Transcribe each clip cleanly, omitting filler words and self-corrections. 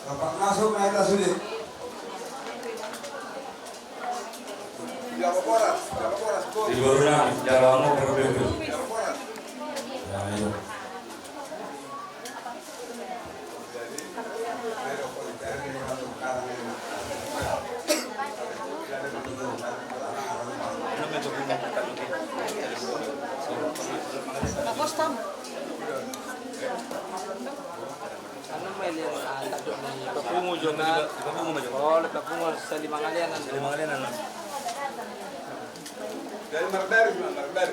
Bapak masuk naik tas sulit. Jawa Boras. Di Boruna, Jawa mau berbeda. Jawa Boras. Ya, ayo. Jadi, ayo politik ini masuk sekarang ini. Tapos tam. Ano may takdo ni Papungo dyan, papungo mo dyan. Oh, nagpapungo sa limang alianan. Limang alin, ano? Dari Marber, Marber.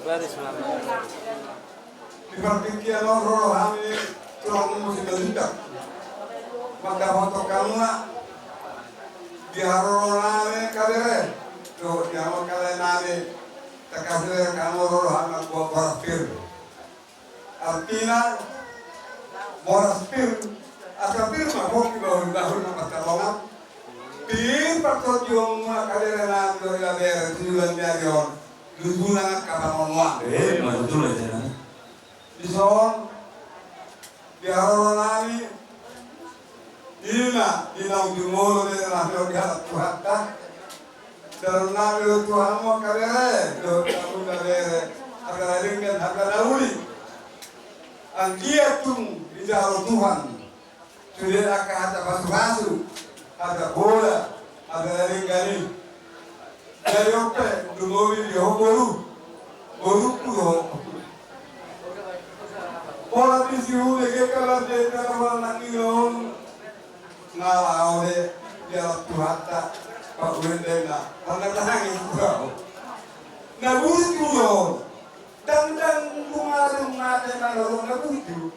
Baris mga Diperpikir roh kami tulang musik berlindak. Maka foto kamu nak diharolane kadere. Tuh diharol kalenane takasir kamu roh anak buat berpikir. Artinya berpikir atau firma hoki bahun nama terlongat. Pin pakot yung mga kadere do ilaber tujuan diarion. Lutunan kapanonwa. Betul aja. Ison diharolani Dina ujungolo de la gloria tuhatta darna lo tuhamo kadere do tamu kadere agara ringan agara uli anggiatum dijaro Tuhan sudah akan ada basu-basu ada bola ada ringani dari ope dumowi di hoboru boru kudo bola disiu lagi kalau dia kalau nak ngilon ngalau deh dia tuhatta pak uendena mana tahangi kau nabus kudo dan bunga ngate nalong nabutu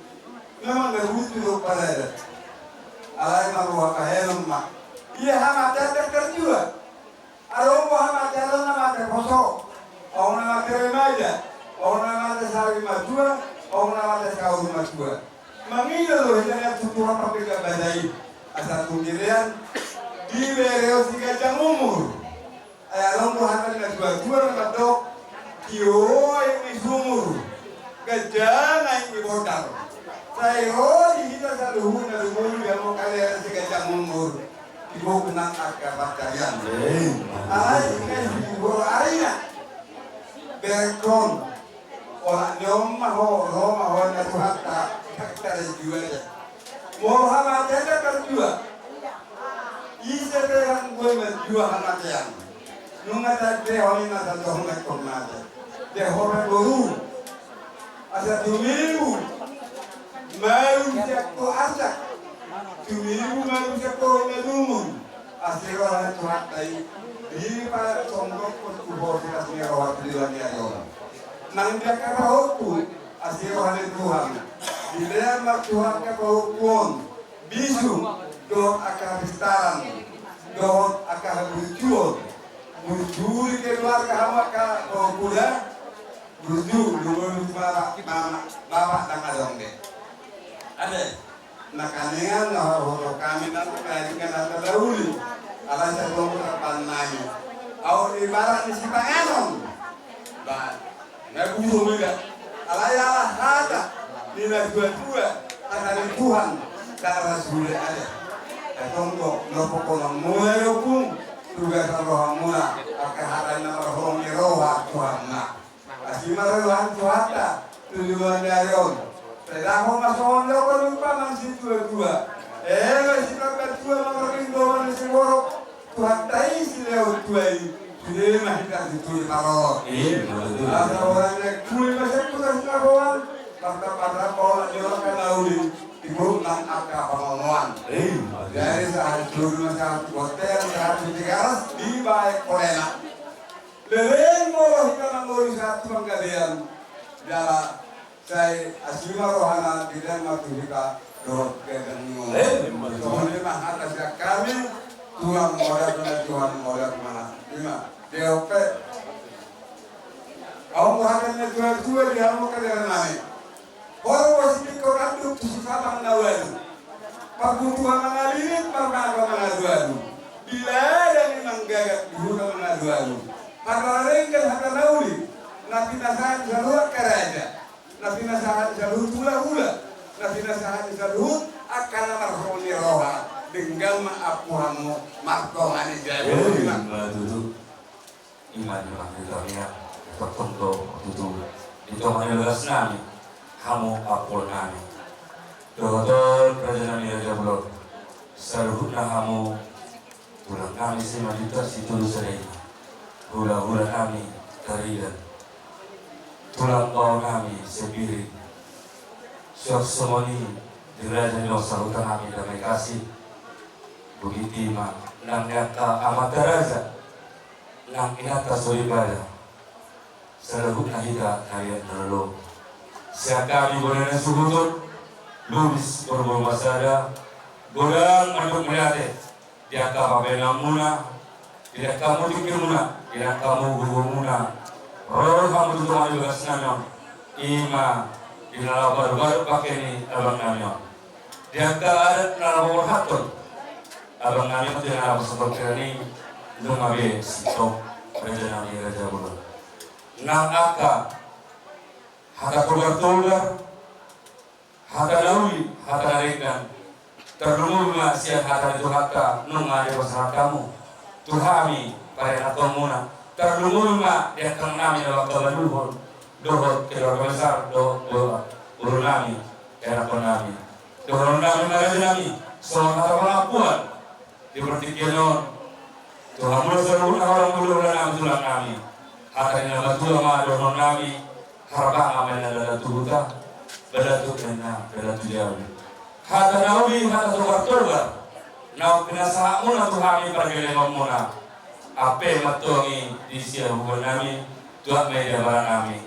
memang nabutu lo pada alai maruah kahelm mak iya hama tanda kerjua arong hama tanda nama terkosok orang nama teremaja orang nama tersari majua orang nama terkau majua mangilo lo hanya tutuhan papika badai asal tunggirian di bereo tiga jam umur ayalong hama najua nama dok kio ini sumur gajah naik di bodar saya dihina saluhun na lumul yang mau kalian segajah umur ibu kenang akabat kalian alay kan ibu arina berkon orang nyom maho na tuhata kakta jual mau hama tenda kerjua isa terang gue menjual hama tiang nunga tadi orang na satu hama komnate de hore boru asa tumibu maru siako asak tumibu maru siako medumun asiro hana tuhat tay di para songgok ko kubor sila siya rawat dilan niya yon nang dia kapahoku asiro hana tuhan dilean mak tuhan kapahokuon bisu doon akabistaran doon akahabujuon mujuri keluar kahama ka kuda Guju, lumulus bapak tangadong deh. Ada, nakaningan horo kami nanti kajikan atau dahulu. Alasan kamu kapan nanya. Awal ibarat di Sipanganon. Bah, nggak butuh juga. Alayalah ada, nilai dua ada Tuhan. Cara sulit ada. Tunggu, nopo kolong mulai hukum. Tugas roh mula, akaharan nama roh roha Tuhan nak. Asimaruhan tuhatta tujuan dayon. Sedang masuk lo lupa masih dua. Masih dua mengerin doang di Singorok. Tuhatta isi lewat dua ini. Sudah masih tak dituli parot. Ada orang yang tuli masih putar sekabawan. Pada pola orang kan lauli. Ibu nang akar pengomongan. Dari saat dulu masyarakat hotel saat tiga di baik kolena. Leren mo kita nangori satu penggalian jala saya asima rohana tidak matulika dorot kedengo. Soalnya mah atas kami Tuhan modal mana lima DOP. Kau muhakannya Tuhan dia mau kalian naik. Orang wasik kau aduk susah nawal. Pakutuhan mengalir pernah mengaduan. Bila yang menggagap dihukum mengaduan. Karena renggan hata nauli, napi nasahan jalur keraja, napi nasahan jalur hula-hula, na sinasabi sa Luhut akan marhuli roha dengan maapuhamu martongan ni Jaya. Tutu iman kita niya tertentu tutu itu manilas nami kamu apol nami dokter kerajaan Raja Bulog saluhutna kamu ulang kami si Madita si Tulu Serena hula-hula kami karidan tulang bau kami sepiring syok semoni dirajani losa hutang kami damai kasih begitu mah nang nyata amat daraja nang inata solibada saluhutna hita kalian terlalu siapa kami boleh subutun lubis berbulu masada godang manduk melihat dia kamu benamuna tidak kamu dikirmuna tidak kamu gurumuna roh kamu tuh maju ke sana ima inilah baru pakai ini abang namanya dia ada nalabar hatun abang namanya itu nalabar seperti ini lumabe stop Raja Bulog nang aka hata keluar hata lauli hata naikkan terlumurlah siang hata itu hata nungari masyarakat kamu tuhami pada atomuna terlumurlah dia akan nami dalam kebaluhur dohot keluarga besar urun nami era konami dohon nami maraja nami soal hata pengakuan di pertikianon tuhamu seluruh orang dulu nami tulang nami hata ini nama tulang dohon nami harapkan amal adalah tubuhta belatu kena belatu jauh hata nauli hata toba nau pinasamu na tuhami pergele mamuna ape matongi di sia hubungan nami tuak media barang nami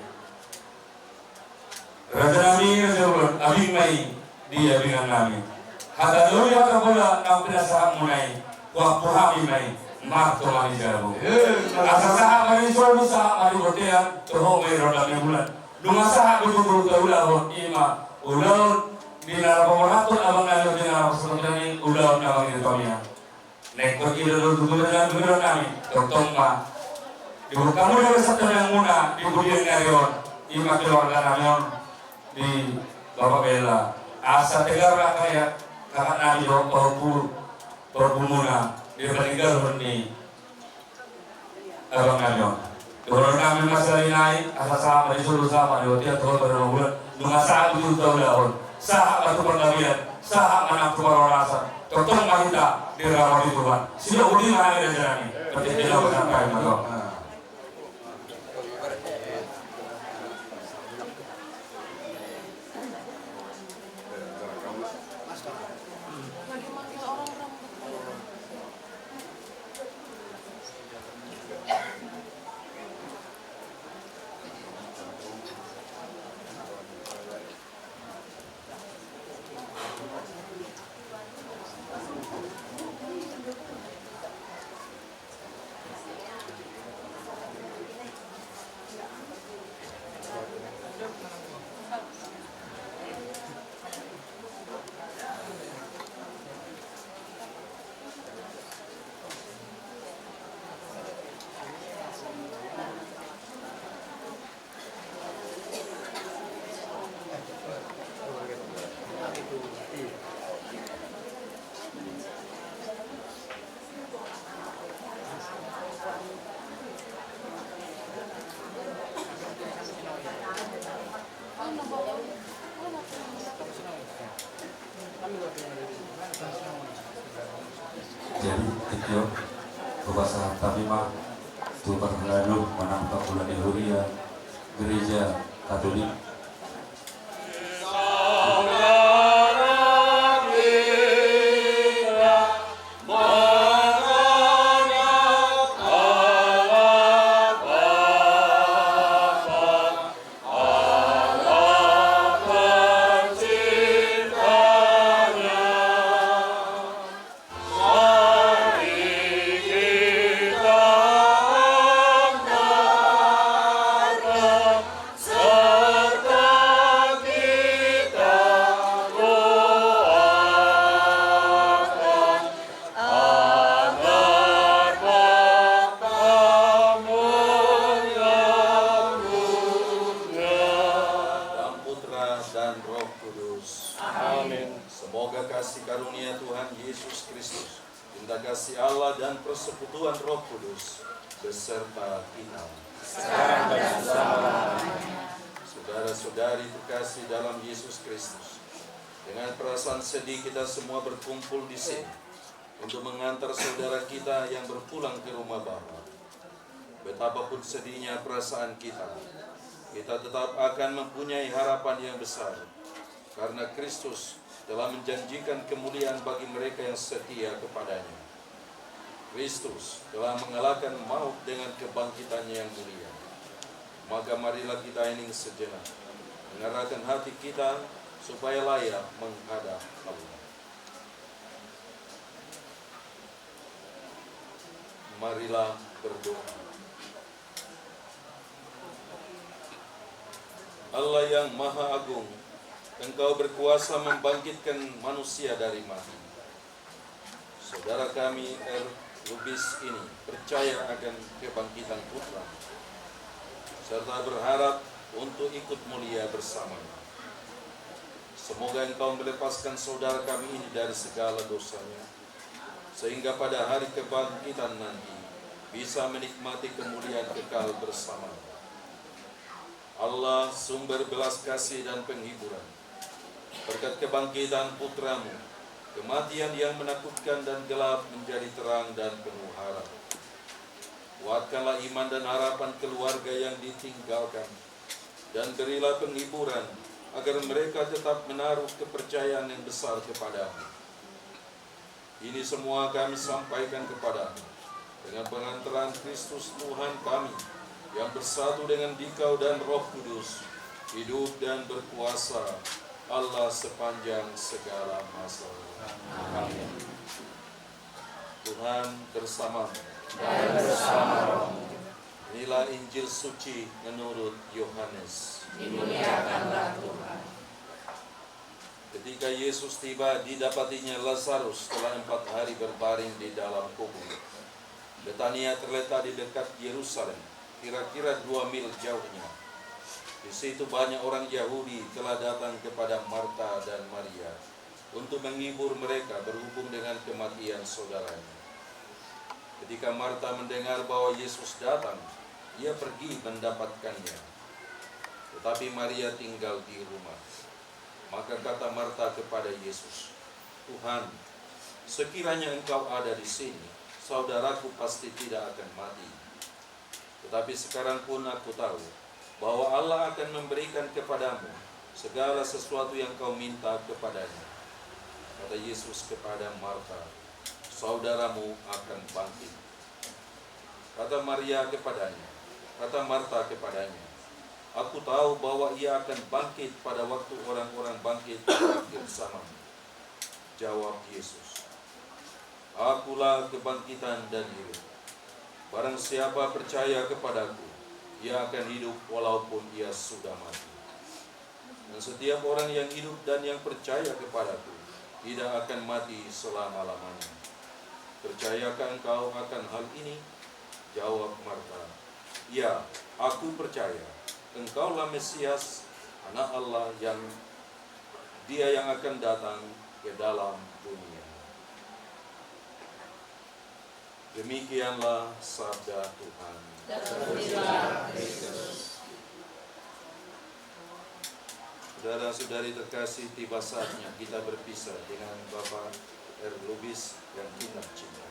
Raja nami Raja Bulog abing mai dia bingan nami hata nauli hata bola nau pinasamu nai tuak tuhami mai marto mani jabu asa saha mani suami saha mani botean toho mai roda mai bulan dunga saha betul ulah ima ulah di dalam pemerintah abang nami di dalam sementara ulah abang itu kami naik pergi dulu dengan gubernur kami tentang ma di kamu dari satu yang muna di budian narion ima keluarga namion di Bapak Bela asa tegar kayak kakak nami dong perpumuna di peninggal ni abang namion gubernur kami masalah naik asa sama disuruh sama di hotel tuh berbulan dengan saat itu tahu lahon sah batu pergawian sah anak tua rasa totong kita di ramai Tuhan sudah udah mana ada jalan ketika kita berangkat malam jadi itu bahasa tapi mah tuh lalu menangkap bulan Huria gereja Katolik kasih Allah dan persekutuan Roh Kudus beserta kita. Saudara-saudari terkasih dalam Yesus Kristus, dengan perasaan sedih kita semua berkumpul di sini untuk mengantar saudara kita yang berpulang ke rumah Bapa. Betapapun sedihnya perasaan kita tetap akan mempunyai harapan yang besar, karena Kristus telah menjanjikan kemuliaan bagi mereka yang setia kepadanya. Kristus telah mengalahkan maut dengan kebangkitannya yang mulia. Maka marilah kita hening sejenak, mengarahkan hati kita supaya layak menghadap Allah. Marilah berdoa. Allah yang Maha Agung, Engkau berkuasa membangkitkan manusia dari mati. Saudara kami Lubis ini percaya akan kebangkitan putra, serta berharap untuk ikut mulia bersama-Nya. Semoga Engkau melepaskan saudara kami ini dari segala dosanya, sehingga pada hari kebangkitan nanti bisa menikmati kemuliaan kekal bersama-Nya. Allah, sumber belas kasih dan penghiburan, berkat kebangkitan putramu, kematian yang menakutkan dan gelap menjadi terang dan penuh harap. Kuatkanlah iman dan harapan keluarga yang ditinggalkan, dan berilah penghiburan agar mereka tetap menaruh kepercayaan yang besar kepadamu. Ini semua kami sampaikan kepadamu dengan pengantaran Kristus Tuhan kami, yang bersatu dengan Dikau dan Roh Kudus, hidup dan berkuasa Allah sepanjang segala masa. Amin. Tuhan bersamamu. Inilah Injil suci menurut Yohanes. Dimuliakanlah Tuhan. Ketika Yesus tiba, didapatinya Lazarus setelah 4 hari berbaring di dalam kubur. Betania terletak di dekat Yerusalem, kira-kira 2 mil jauhnya. Di situ banyak orang Yahudi telah datang kepada Marta dan Maria untuk menghibur mereka berhubung dengan kematian saudaranya. Ketika Marta mendengar bahwa Yesus datang, ia pergi mendapatkannya. Tetapi Maria tinggal di rumah. Maka kata Marta kepada Yesus, "Tuhan, sekiranya Engkau ada di sini, saudaraku pasti tidak akan mati. Tetapi sekarang pun aku tahu bahwa Allah akan memberikan kepadamu segala sesuatu yang kau minta kepadanya." Kata Yesus kepada Marta, "Saudaramu akan bangkit." Kata Marta kepadanya, "Aku tahu bahwa ia akan bangkit pada waktu orang-orang bangkit pada akhir zaman." Jawab Yesus, "Akulah kebangkitan dan hidup. Barang siapa percaya kepadaku, ia akan hidup walaupun ia sudah mati. Dan setiap orang yang hidup dan yang percaya kepadaku tidak akan mati selama-lamanya. Percayakah engkau akan hal ini?" Jawab Marta, "Ya, aku percaya. Engkaulah Mesias, Anak Allah, Dia yang akan datang ke dalam dunia." Demikianlah sabda Tuhan. Terpujilah Kristus. Saudara-saudari terkasih, tiba saatnya kita berpisah dengan Bapak Lubis yang kita cintai.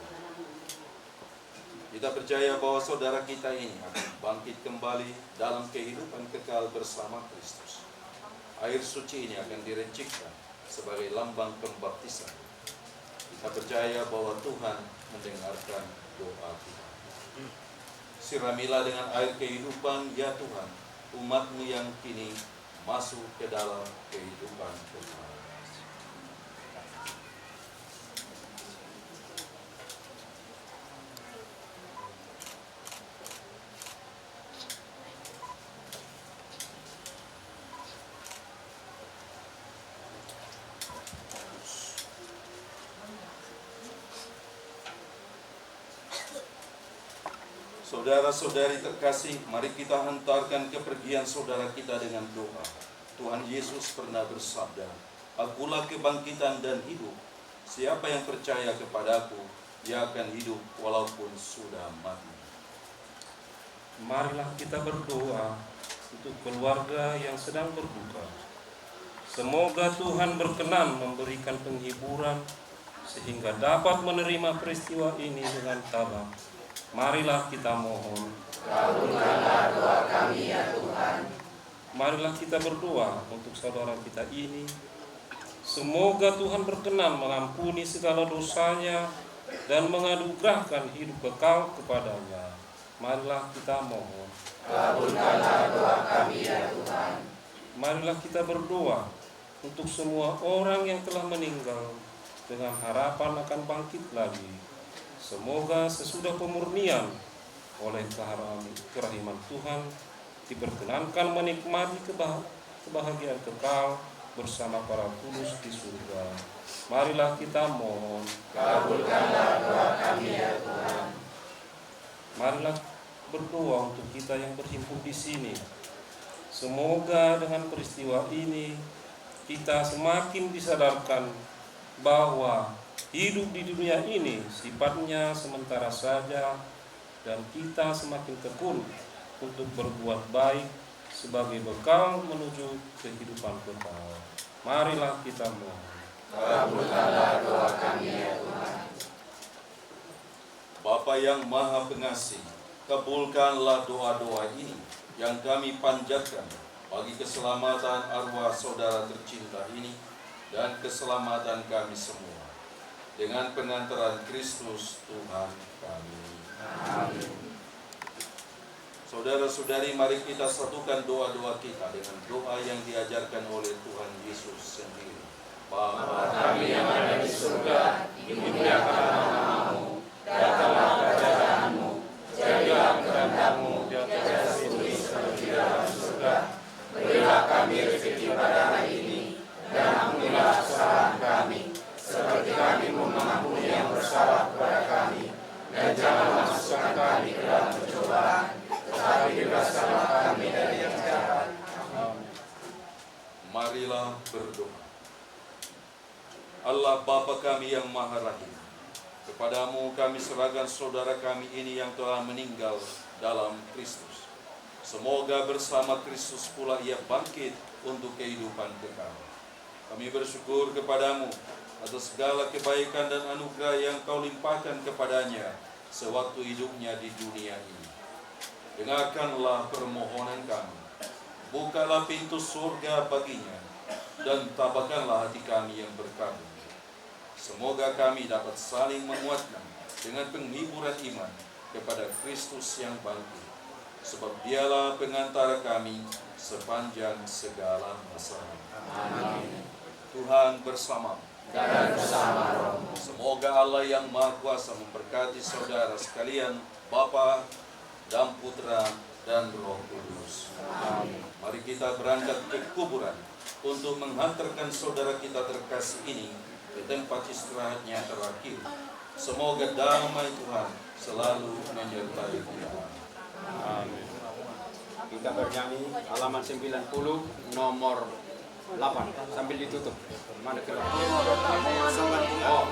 Kita percaya bahwa saudara kita ini akan bangkit kembali dalam kehidupan kekal bersama Kristus. Air suci ini akan direncikkan sebagai lambang pembaptisan. Kita percaya bahwa Tuhan mendengarkan doa kita. Siramilah dengan air kehidupan, ya Tuhan, umat-Mu yang kini masuk ke dalam kehidupan kekal. Saudara-saudari terkasih, mari kita hantarkan kepergian saudara kita dengan doa. Tuhan Yesus pernah bersabda, "Akulah kebangkitan dan hidup. Siapa yang percaya kepadaku, ia akan hidup walaupun sudah mati. Marilah kita berdoa untuk keluarga yang sedang berduka. Semoga Tuhan berkenan memberikan penghiburan sehingga dapat menerima peristiwa ini dengan tabah. Marilah kita mohon. Kabulkanlah doa kami ya Tuhan. Marilah kita berdoa untuk saudara kita ini. Semoga Tuhan berkenan mengampuni segala dosanya dan menganugerahkan hidup kekal kepadanya. Marilah kita mohon. Kabulkanlah doa kami ya Tuhan. Marilah kita berdoa untuk semua orang yang telah meninggal dengan harapan akan bangkit lagi. Semoga sesudah pemurnian oleh kerahiman Tuhan diperkenankan menikmati kebahagiaan kekal bersama para kudus di surga. Marilah kita mohon. Kabulkanlah doa kami ya Tuhan. Marilah berdoa untuk kita yang berhimpun di sini. Semoga dengan peristiwa ini kita semakin disadarkan bahwa hidup di dunia ini sifatnya sementara saja dan kita semakin tekun untuk berbuat baik sebagai bekal menuju kehidupan kekal. Marilah kita mohon. Kabulkanlah doa kami ya Tuhan. Bapa yang Maha Pengasih, kabulkanlah doa-doa ini yang kami panjatkan bagi keselamatan arwah saudara tercinta ini dan keselamatan kami semua. Dengan pengantaran Kristus Tuhan kami. Amin. Saudara-saudari, mari kita satukan doa-doa kita dengan doa yang diajarkan oleh Tuhan Yesus sendiri. Bapa kami yang ada di surga, dimuliakanlah namamu, datanglah kerajaanmu, jadilah kehendak-mu di atas bumi seperti dalam surga. Berilah kami rezeki pada hari ini, dan ampunilah kesalahan kami, seperti kami mengampuni yang bersalah kepada kami. Dan jangan masukkan kami ke dalam pencobaan, tetapi bebaskanlah kami dari yang jahat. Marilah berdoa. Allah Bapa kami yang Maha Rahim, kepadamu kami serahkan saudara kami ini yang telah meninggal dalam Kristus. Semoga bersama Kristus pula ia bangkit untuk kehidupan kekal. Kami bersyukur kepadamu atas segala kebaikan dan anugerah yang kau limpahkan kepadanya sewaktu hidupnya di dunia ini. Dengarkanlah permohonan kami, bukalah pintu surga baginya, dan tabahkanlah hati kami yang berkabut. Semoga kami dapat saling menguatkan dengan penghiburan iman kepada Kristus yang bangkit, sebab dialah pengantara kami sepanjang segala masa. Amin. Tuhan bersamamu. Dan bersama rohmu. Semoga Allah yang Maha Kuasa memberkati saudara sekalian, Bapa dan Putra dan Roh Kudus. Amin. Mari kita berangkat ke kuburan untuk menghantarkan saudara kita terkasih ini ke tempat istirahatnya terakhir. Semoga damai Tuhan selalu menyertai kita. Amin. Kita bernyanyi halaman 90 nomor 8 sambil ditutup. Mana ke Oh,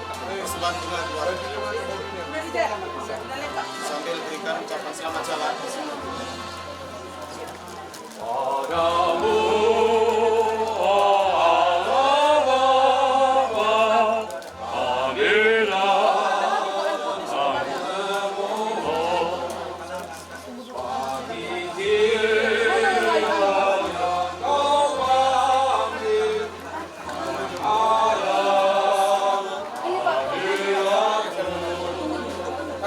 sambil berikan ucapan selamat jalan. Padamu,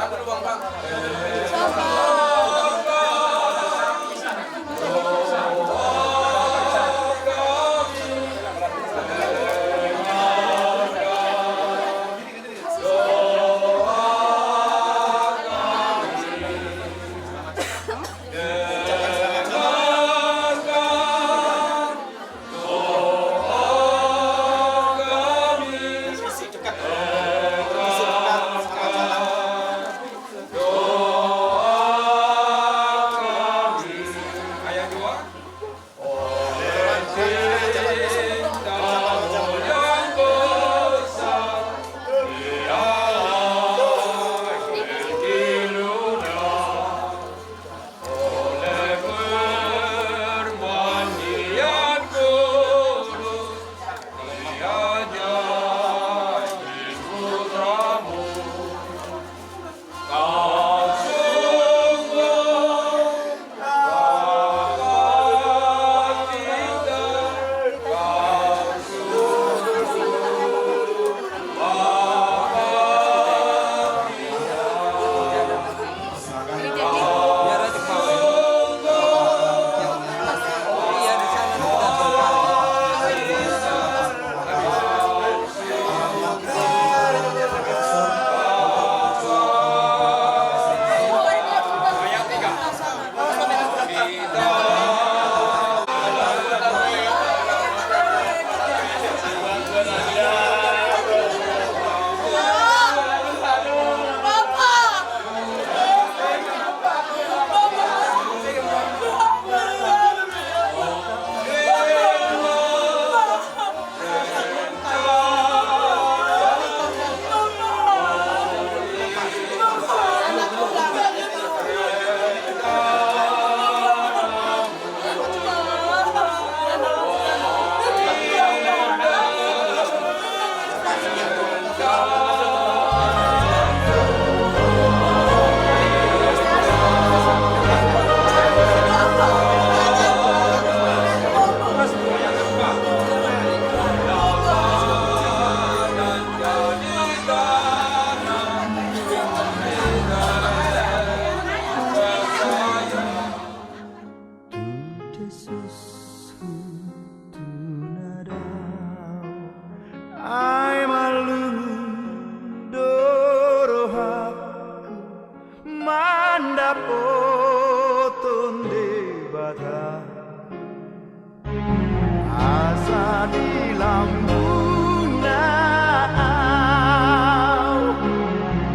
Bang, dulu bang. anda potong di bata asa di lambung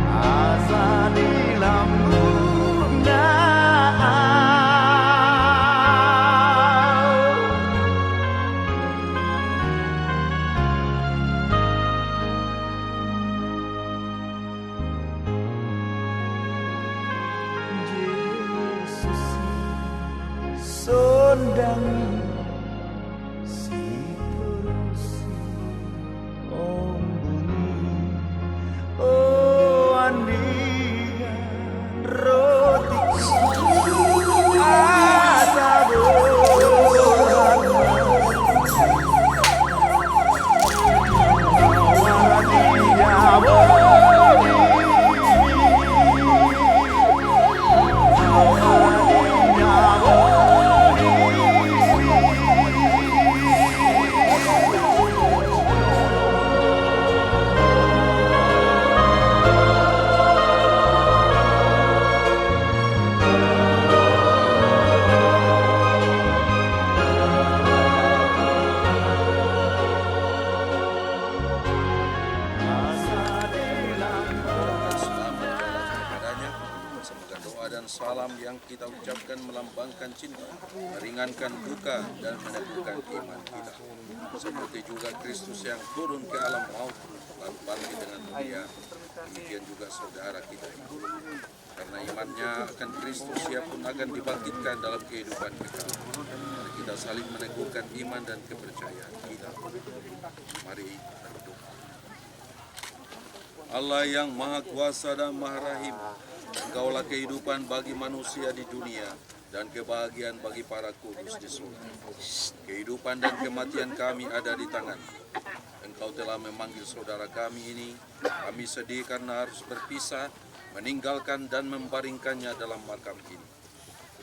asa di lambung Yesus sondangi si perusi ombuni oh andingan roti asa dohan awara dia boni awara dia kepadanya. Semoga doa dan salam yang kita ucapkan melambangkan cinta, meringankan duka dan meneguhkan iman kita. Seperti juga Kristus yang turun ke alam maut lalu bangkit dengan mulia, demikian juga saudara kita ini. Karena imannya akan Kristus, ia pun akan dibangkitkan dalam kehidupan kita. Mari kita saling meneguhkan iman dan kepercayaan kita. Mari berdoa. Allah yang Maha Kuasa dan Maha Rahim, Engkaulah kehidupan bagi manusia di dunia dan kebahagiaan bagi para kudus di surga. Kehidupan dan kematian kami ada di tangan. Engkau telah memanggil saudara kami ini. Kami sedih karena harus berpisah, meninggalkan dan membaringkannya dalam makam ini.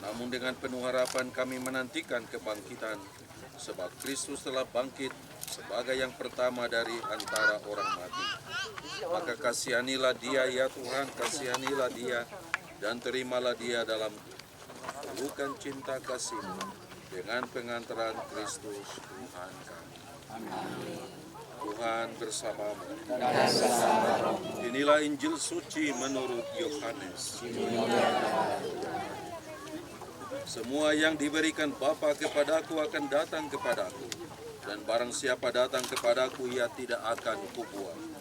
Namun dengan penuh harapan kami menantikan kebangkitan, sebab Kristus telah bangkit sebagai yang pertama dari antara orang mati. Maka kasihanilah dia ya Tuhan, kasihanilah dia dan terimalah dia dalam bukan cinta kasih-Mu dengan pengantaran Kristus Tuhan kami. Tuhan bersamamu. Inilah Injil suci menurut Yohanes. Semua yang diberikan Bapa kepadaku akan datang kepadaku, dan barang siapa datang kepadaku ia tidak akan kubuang.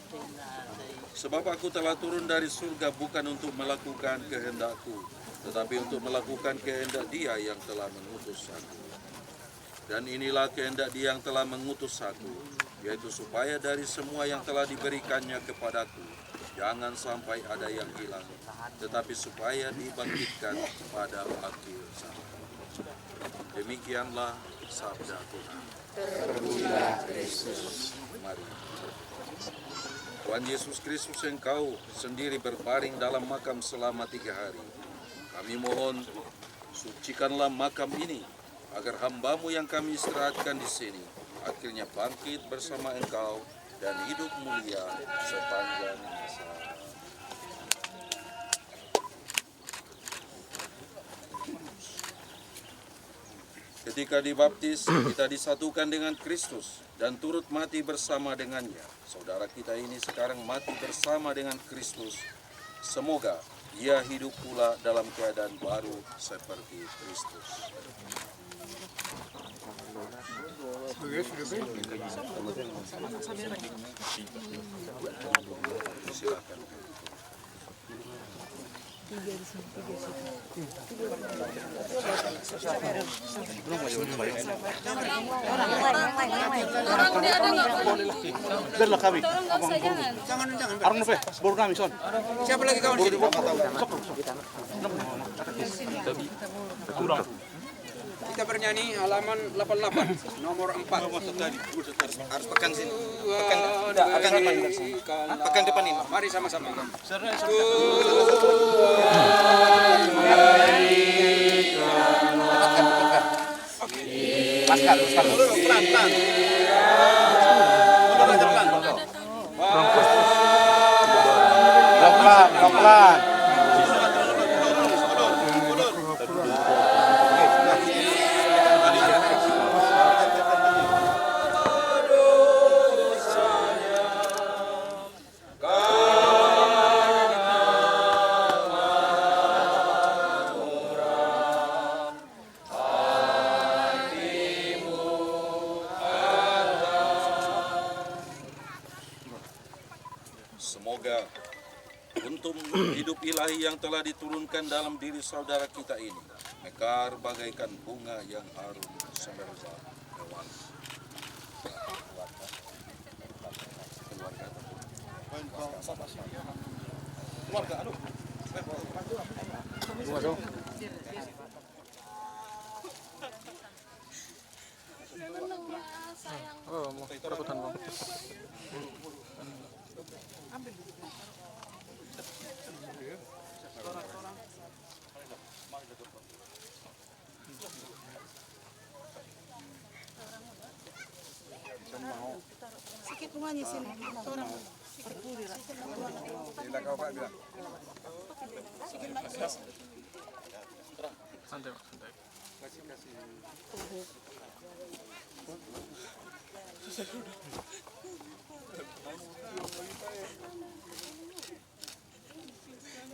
Sebab aku telah turun dari surga bukan untuk melakukan kehendakku, tetapi untuk melakukan kehendak Dia yang telah mengutus aku. Dan inilah kehendak Dia yang telah mengutus aku, yaitu supaya dari semua yang telah diberikannya kepadaku, jangan sampai ada yang hilang, tetapi supaya dibangkitkan pada akhir zaman. Demikianlah sabda Tuhan. Terpujilah Kristus. Mari. Tuhan Yesus Kristus, Engkau sendiri berbaring dalam makam selama 3 hari. Kami mohon, sucikanlah makam ini, agar hamba-Mu yang kami istirahatkan di sini, akhirnya bangkit bersama Engkau dan hidup mulia sepanjang masa. Ketika dibaptis, kita disatukan dengan Kristus dan turut mati bersama dengannya. Saudara kita ini sekarang mati bersama dengan Kristus. Semoga ia hidup pula dalam keadaan baru seperti Kristus. Silakan. Biarlah kami. Jangan. Arun Nove, baru kami son. Siapa lagi kawan di bawah? Kurang. Kita bernyanyi halaman 88, nomor 4. Harus pegang sini. Pegang depan. Pegang depan ini. Mari sama-sama. Paskan. Pelan-pelan. Pelan-pelan. momentum hidup ilahi yang telah diturunkan dalam diri saudara kita ini mekar bagaikan bunga yang harum semerbak hewan. Oh, mau rebutan bang. Sikit rumahnya sini. Orang. Bila kau Pak bilang. Santai, Pak, santai.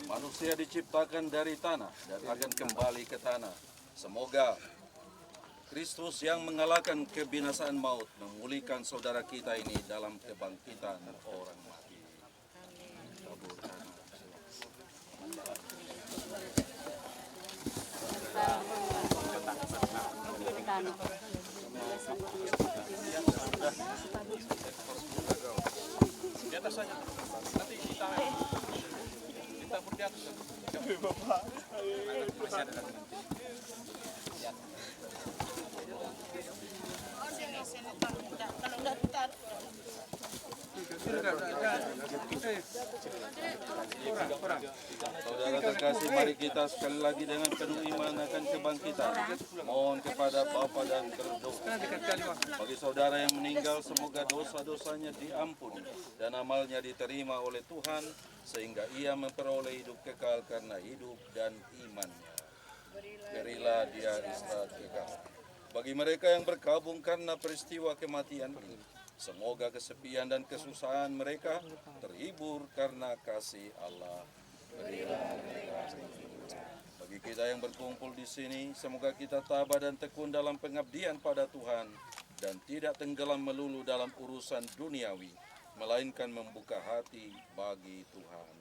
Manusia diciptakan dari tanah dan akan kembali ke tanah. Semoga Kristus yang mengalahkan kebinasaan maut memulihkan saudara kita ini dalam kebangkitan orang mati. Tabur tanah. Di atas saja. Nanti kita berdiatus. Bapak. Masih ada lagi nanti. Kalau enggak putar. Saudara terkasih, mari kita sekali lagi dengan penuh iman akan kebangkitan. Mohon kepada Bapa dan berdoa. Bagi saudara yang meninggal, semoga dosa-dosanya diampuni dan amalnya diterima oleh Tuhan, sehingga ia memperoleh hidup kekal karena hidup dan imannya. Berilah dia istirahat kekal. Bagi mereka yang berkabung karena peristiwa kematian ini, semoga kesepian dan kesusahan mereka terhibur karena kasih Allah. Berilah mereka. Bagi kita yang berkumpul di sini, semoga kita tabah dan tekun dalam pengabdian pada Tuhan dan tidak tenggelam melulu dalam urusan duniawi, melainkan membuka hati bagi Tuhan.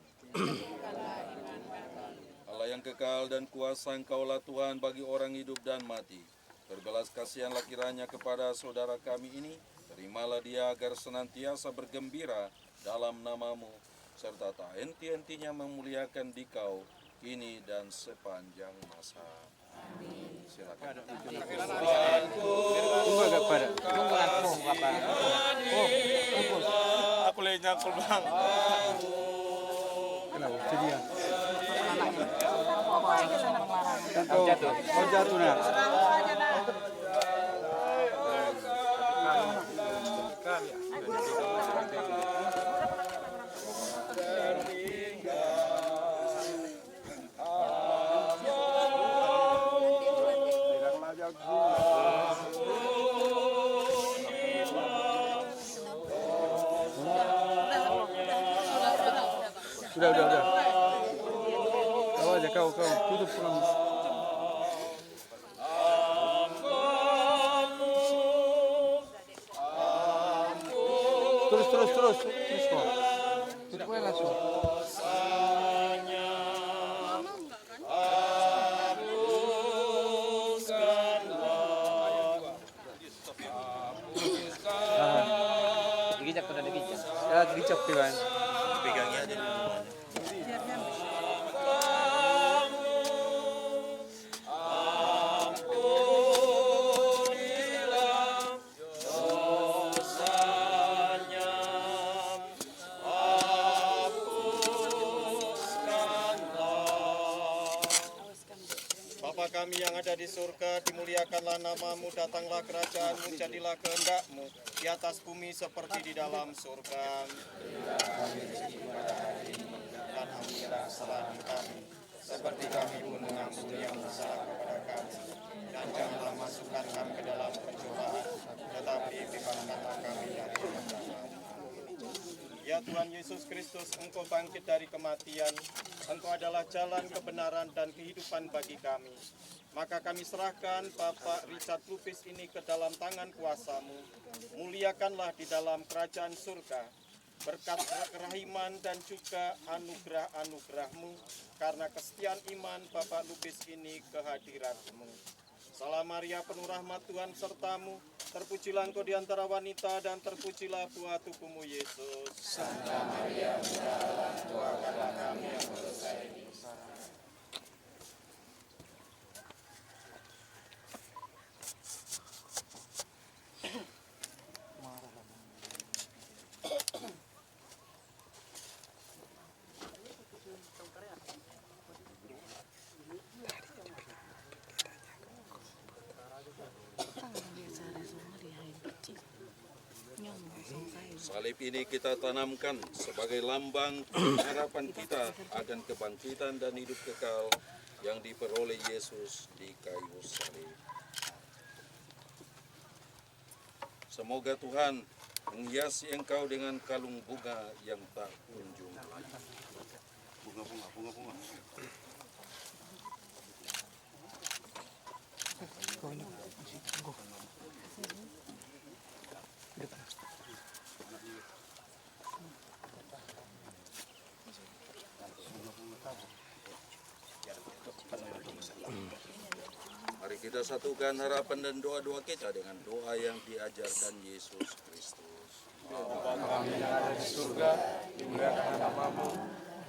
Allah yang kekal dan kuasa, Engkaulah Tuhan bagi orang hidup dan mati. Berbelas kasihanlah kiranya kepada saudara kami ini. Terimalah dia agar senantiasa bergembira dalam nama-Mu, serta tak henti-hentinya memuliakan Dikau kini dan sepanjang masa. Amin. Silakan. Tunggu agak pada. Tunggu aku, Bapak. Aku lagi nyangkul bang. Kenapa? Itu dia. Oh, jatuh. Oh jatuh nak. Udah. Kau aja kau tutup pulang. Terus kok. Tutup aja langsung. Digijak sudah digijak. Ya digicap kan. Pegangnya aja dulu semuanya. Bapa kami yang ada di surga, dimuliakanlah nama-Mu, datanglah kerajaan-Mu, jadilah kehendak-Mu di atas bumi seperti di dalam surga. Dan ampunilah kesalahan kami, seperti kami pun mengampuni yang bersalah kepada kami. Dan janganlah masukkan kami ke dalam pencobaan, tetapi bebaskanlah kami dari yang jahat. Ya Tuhan Yesus Kristus, Engkau bangkit dari kematian, Engkau adalah jalan kebenaran dan kehidupan bagi kami. Maka kami serahkan Bapak Richard Lupis ini ke dalam tangan kuasa-Mu. Muliakanlah di dalam kerajaan surga. berkat kerahiman dan juga anugerah-anugerah-Mu, karena kesetiaan iman Bapak Lubis ini kehadirat-Mu. Salam Maria, penuh rahmat Tuhan sertamu, terpujilah Engkau di antara wanita dan terpujilah buah tubuhmu Yesus. Santa Maria, Bunda Allah, doakanlah kami yang berdosa ini. Salib ini kita tanamkan sebagai lambang harapan kita akan kebangkitan dan hidup kekal yang diperoleh Yesus di kayu salib. Semoga Tuhan menghiasi engkau dengan kalung bunga yang tak kunjung layu. Bunga. Mari kita satukan harapan dan doa-doa kita dengan doa yang diajarkan Yesus Kristus. Bapa kami yang ada di surga, dimuliakan namamu,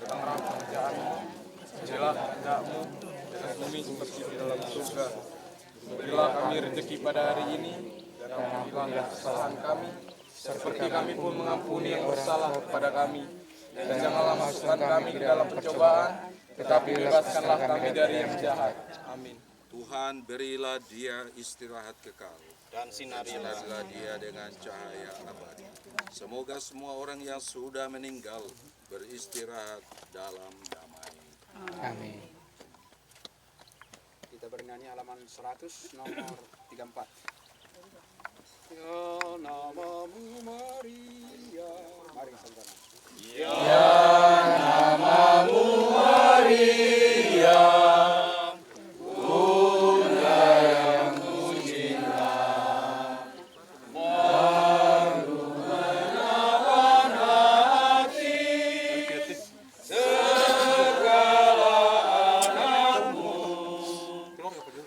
datanglah kerajaan-Mu, jadilah kehendak-Mu di atas bumi seperti di dalam surga. Berilah kami rezeki pada hari ini, dan ampunilah kesalahan kami, seperti kami pun mengampuni yang bersalah kepada kami. Dan janganlah masukkan kami ke dalam pencobaan, tetapi bebaskanlah kami dari yang jahat. Amin. Tuhan, berilah dia istirahat kekal Dan sinarilah dia dengan cahaya abadi. Semoga semua orang yang sudah meninggal beristirahat dalam damai. Amin. Kita bernyanyi halaman 100 nomor 34. Ya namamu Maria. Mari sama-sama. Ya namamu Maria, Bunda yang kucinta, baru menawan hati segala anakmu.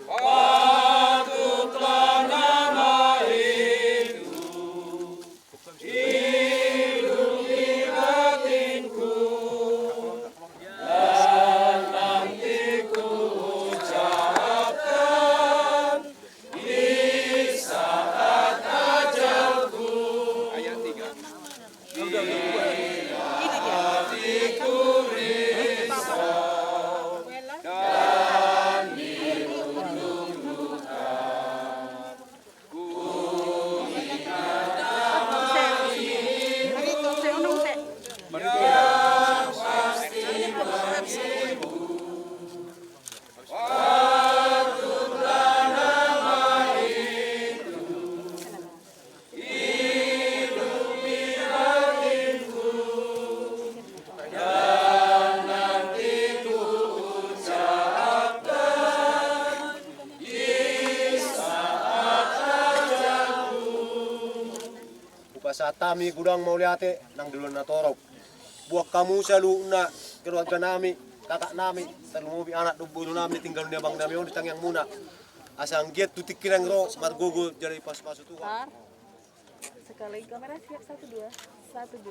Patutlah nama itu hidup di batinku, dan nanti ku ucapkan di saat ajalku. Ayat 3. Hatiku risau dan dirundung duka. Ku ingat nama itu yang pasti bagimu. Patutlah nama itu hidup di batinku, dan nanti ku ucapkan di saat ajalku. Upasatami gudang mauliate nang dulun na torok. Buat kamu selalu na keluarga nami, kakak nami, terlumubi anak dubuno nami tinggal di abang nami on ditang yang muna. Asang giat tutik kirang ro smart gogo jadi pas masuk tuh. Sekali kamera siap 1 2 1 2.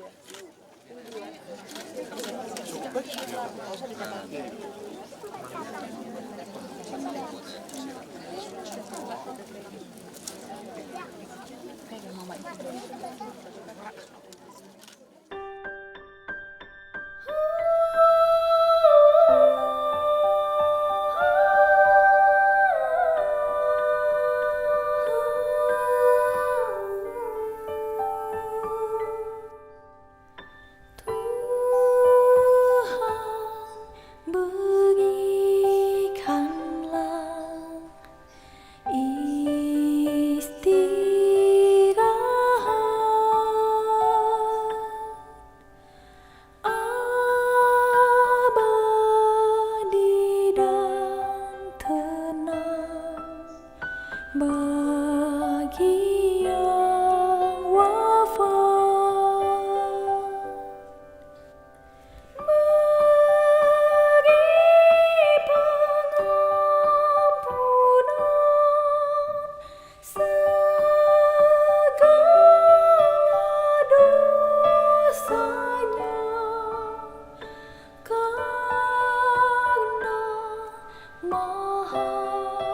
Tuhan berikan Allah.